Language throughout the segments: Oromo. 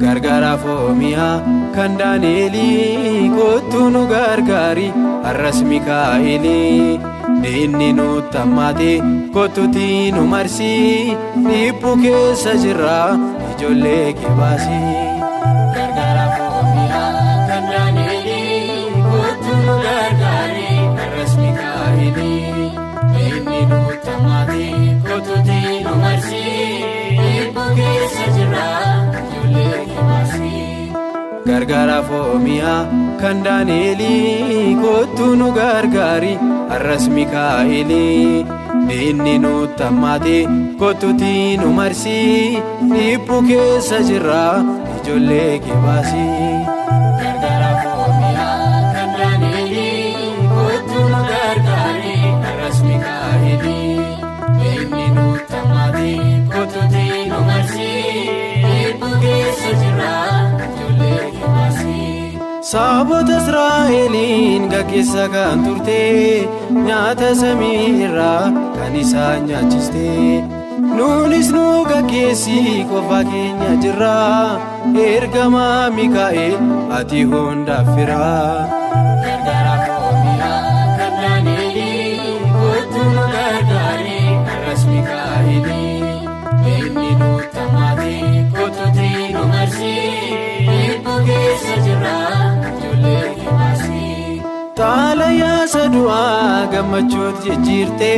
gargaara foomiyaa kan Daani'eelii kottu nu gargaari har'as Mikaa'elii diinni nutti hammaate kottuuti nu marsi dhiphuu keessa jirra ijoollee kee baasi. Gargaara foomiyaa kan Daani'eelii kottu nu gargaari har'as Mikaa'elii diinni nutti hammaate kottuuti nu marsi dhiphuu keessa jirra ijoollee kee baasi. Gargaara foomiyaa kan Daani'eelii kottu nu gargaari har'as Mikaa'elii diinni nutti hammaate kottuuti nu marsi dhiphuu keessa jirra ijoollee kee baasi. Gargaara foomiyaa kan Daani'eelii kottu nu gargaari har'as Mikaa'elii diinni nutti hammaate kottuuti nu marsi dhiphuu keessa jirra ijoollee kee baasi. Saboota Israa'eliin gaggeessa kan turte nyaata samii irraa kan isaan nyaachiste nuunis nu gaggeessi qofa keenya jirra ergamaa Mikaa'el ati hundaaf fira. Gargaara foomiyaa kan Daani'eelii kottu nu gargaari har'as Mikaa'elii diinni nutti hammaate kottuuti nu marsi dhiphuu keessa jirra ijoollee kee baasi. Xaalayaa sadu'aa gammachuut jijjiirte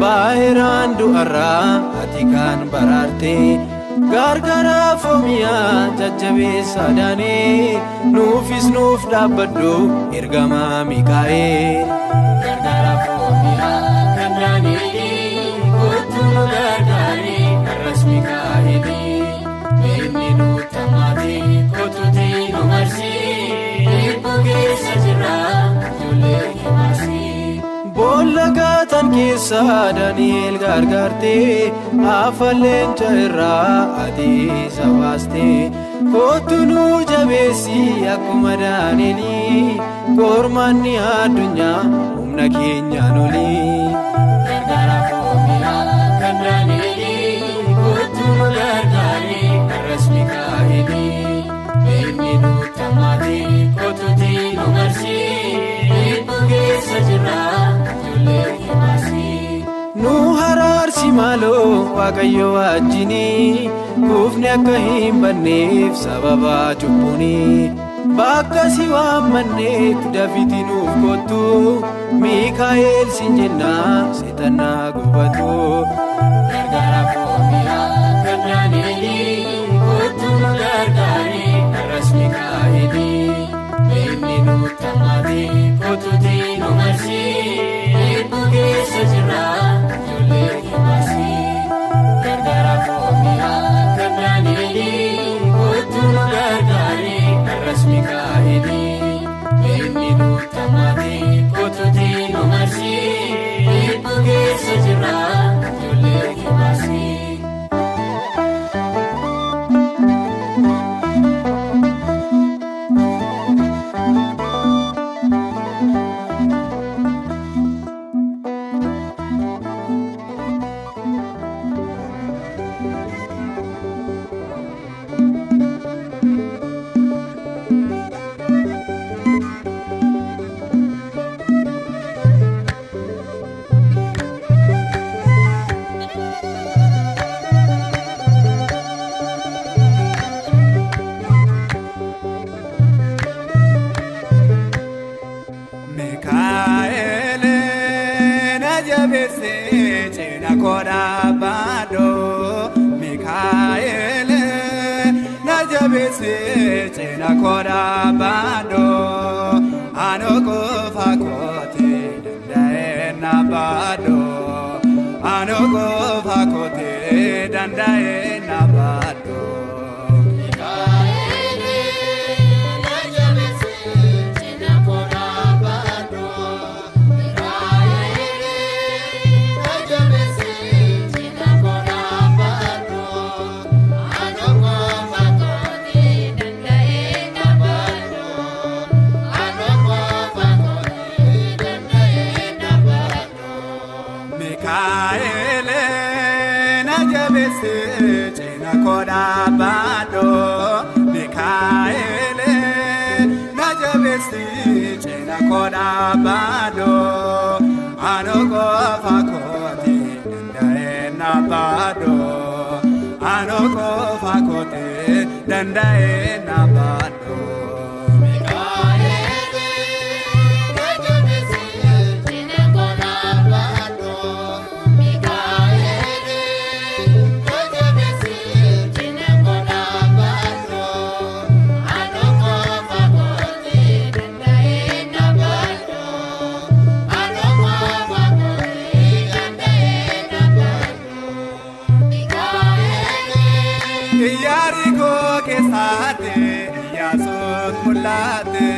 baay'iraan du'arraa ati kan baraarte gargaara foomiyaa jajjabeessa Daani'eel nuufis nuuf dhaabbadhu ergamaa Mikaa'el. Gargaara foomiyaa kan Daani'eelii kottu nu gargaari har'as Mikaa'elii diinni nutti hammaate kottuuti nu marsi dhiphuu keessa jirra ijoollee kee baasi. Boolla gaatan keessa Daani'eel gargaarte afa leenca irraa ati isa baaste kottu nu jabeessi akkuma Daani'eelii kormaanni addunyaa humna keenyaan oli. Gargaara foomiyaa kan Daani'eelii kottu nu gargaari har'as Mikaa'elii diinni nutti hammaate kottuuti nu marsi dhiphuu keessa jirra ijoollee kee baasi. Nu haraarsi maaloo Waaqayyo wajjini kufne akka hin banneef sababa cubbuuni bakka si waammanneef dafiti nuuf kottu Mikaa'el sin jenna seexannaa gubatu. Gargaara foomiyaa kan Daani'eelii kottu nu gargaari har'as Mikaa'elii diinni nutti hammaate kottuuti nu marsi dhiphuu keessa jirra ijoollee kee baasi. Gargaara foomiyaa kan Daani'eelii kottu nu gargaari har'as Mikaa'elii diinni nutti hammaate kottuuti nu marsi dhiphuu keessa jirra ijoollee kee baasi. Cina koda bado ano kofa kote dandae na bado ano kofa kote dandae na bado. Cina koda bado godha baado ano qofa kooti danda'enna baado ano qofa kooti danda'enna baado. Yariko ke saate yasut mulate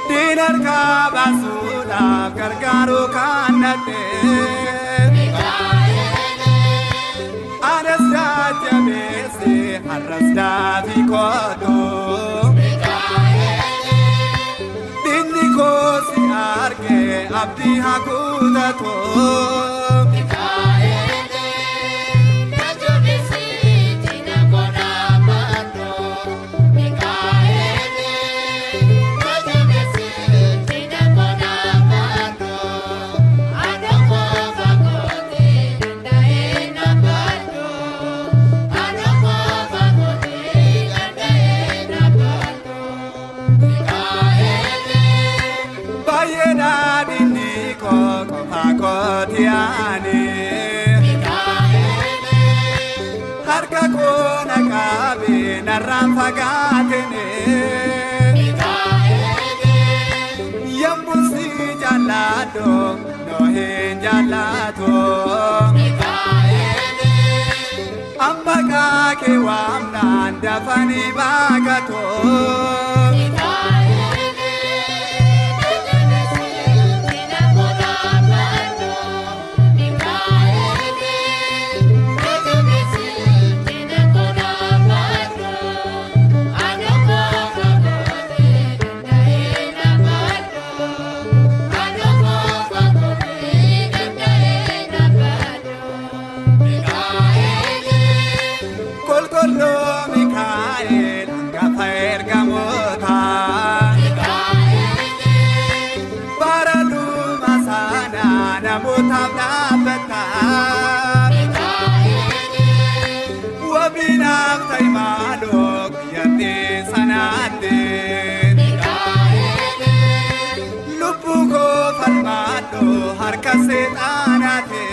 dinar ka basula gargaru kanate arasda jabese harasda bikodo dinni ko si arge abdi hakudato harka kona kabe narram fagatene yambusi jalado no hen jalato ambaka ke wamna ndafani bagato harka setanate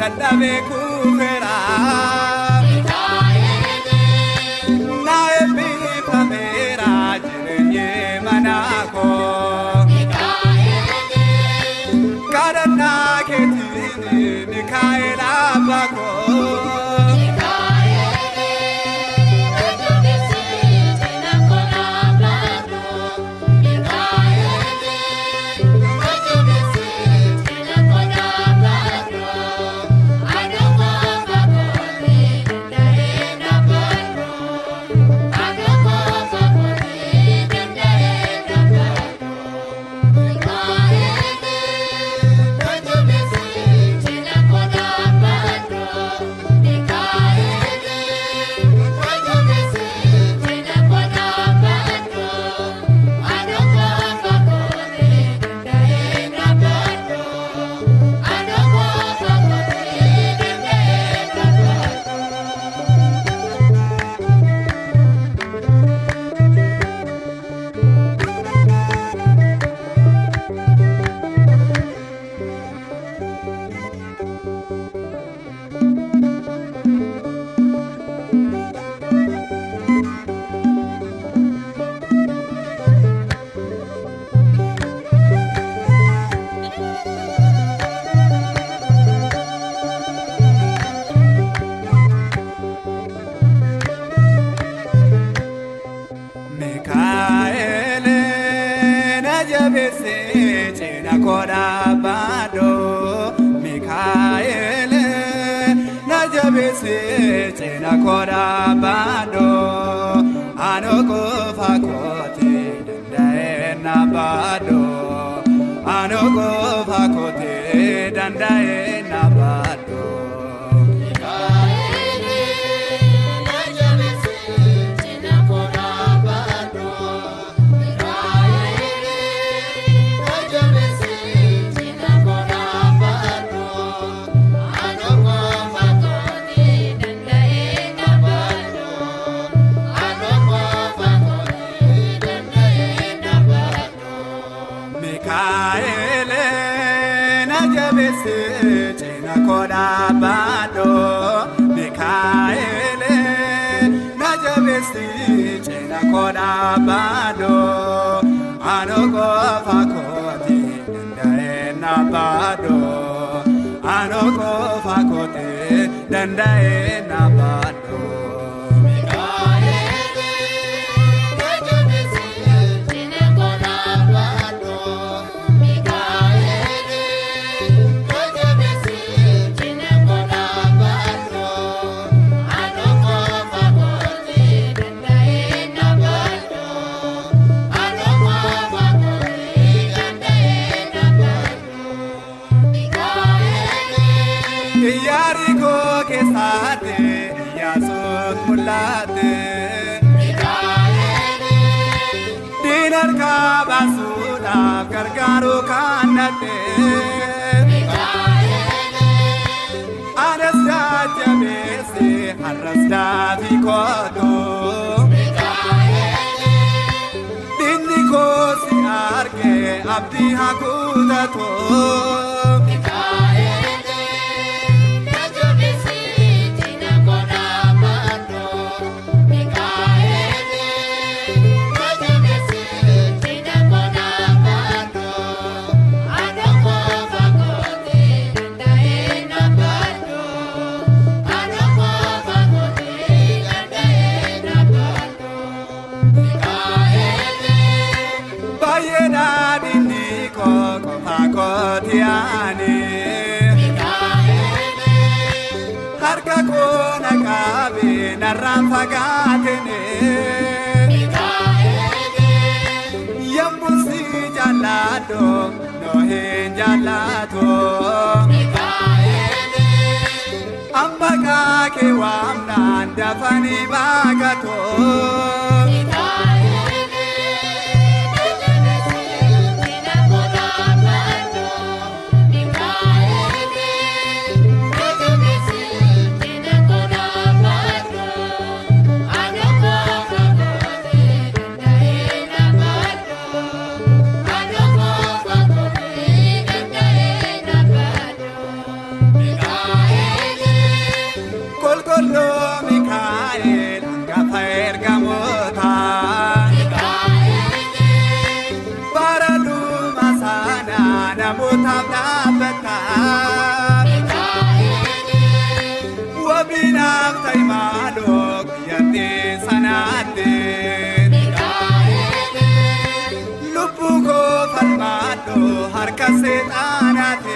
dadhabe kufera na ebbifamera jireenye manako kadhannaa keetiin Mikaa'el abbaa I know koda bado Mikael najabese chena koda bado ano kofa kote dandae na bado ano kofa kote dandae na bado Chena koda bado Mikael najabesi chena koda bado ano kofa kote dandae na bado ano kofa kote dandae na bado Yariko ke saate yasut mulate dinar ka basuna gargaru kanate anasda jamese harasda fikoto dinni ko si arke abdi hakudato harka kona kabe narram fagatene yambusi jalado no hen jalato ambaka ke wamna dafani bagato harka setanate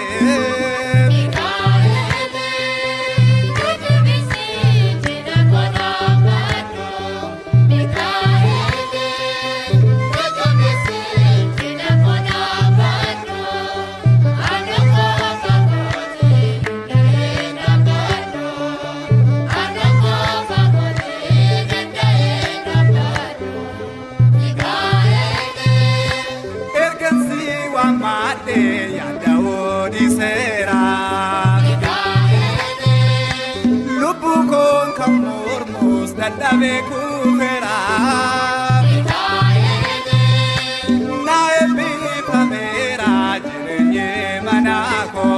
dadhabe kufera na ebbifamera jireenye manako